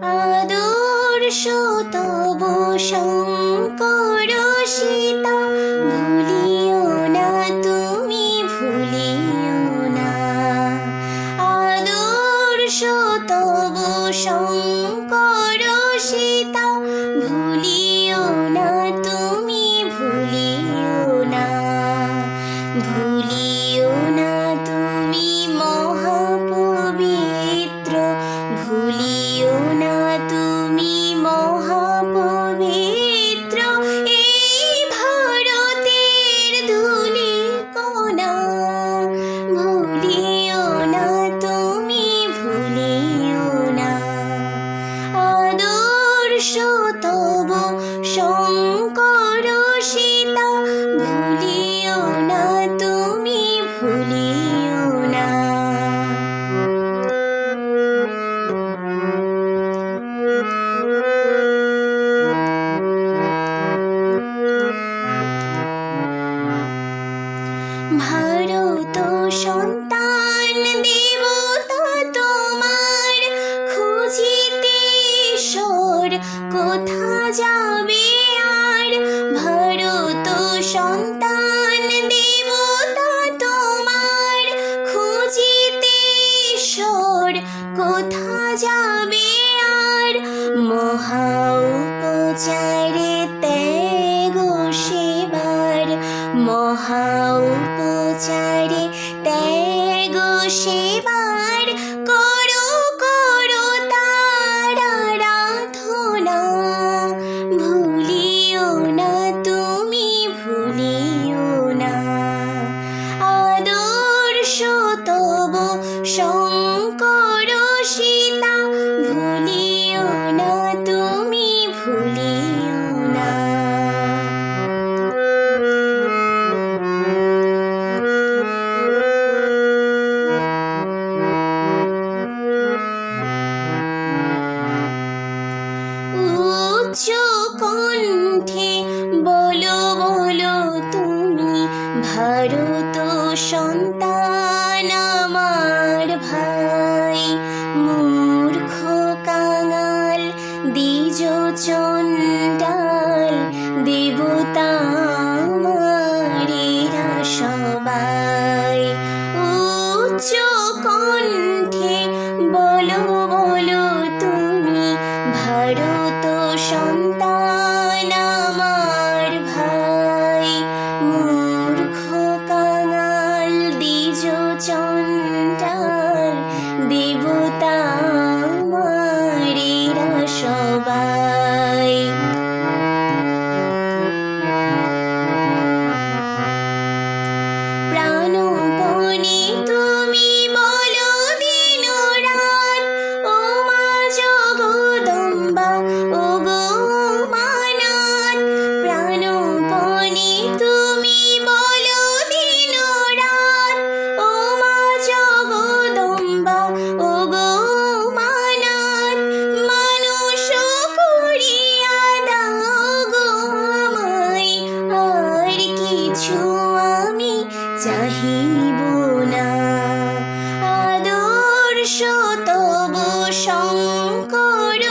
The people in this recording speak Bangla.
আদর্শ তব শঙ্কর সীতা, ভুলিও না তুমি ভুলিও না। আদর্শ তব শঙ্কর সীতা, ভুলিও না তুমি ভুলিও না। ভুলিও না তুমি মহাপবিত্র, ভুলিও না তুমি মহাপবিত্র এই ভারতের ধূলিকণা। ভুলিও না তুমি ভুলিও না। আদর্শ তব শঙ্কর সীতা, ভুলিও না তুমি ভুলিও না। ভারত সন্তান দেবতা তোমার, খুঁজিতে ঈশ্বর কোথা যাবে আর। ভারত সন্তান দেবতা তোমার, খুঁজিতে ঈশ্বর কোথা যাবে আর। মহা উপচারে ত্যাগ সেবার, মহা উপচারে ত্যাগ সেবার করো করো তার আরাধনা। ভুলিও না তুমি ভুলিও না। আদর্শ তব শঙ্কর সীতা, ভুলিও না তুমি ভুলিও না। উচ্চ কণ্ঠে বলো বলো তুমি, ভারত সন্তান আমার ভাই। মূর্খ কাঙাল দ্বিজ চণ্ডাল দেবতা আমারেরা সবাই। উচ্চ কণ্ঠে বলো বলো তুমি, ভারত সন্তান আমার ভাই। মূর্খ কাঙাল দ্বিজ চণ্ডাল দেবতা আমারেরা সবাই। প্রাণপণে তুমি বলো দিন রাত, ও মা জগদম্বা ও গো মানাত। প্রাণপণে তুমি বলো দিন রাত, ও মা জগদম্বা ও গো মানাত। মানুষ করিয়া দাও গো আমায়, আর কিছু আমি চাহিব না। আদর্শ তব শঙ্কর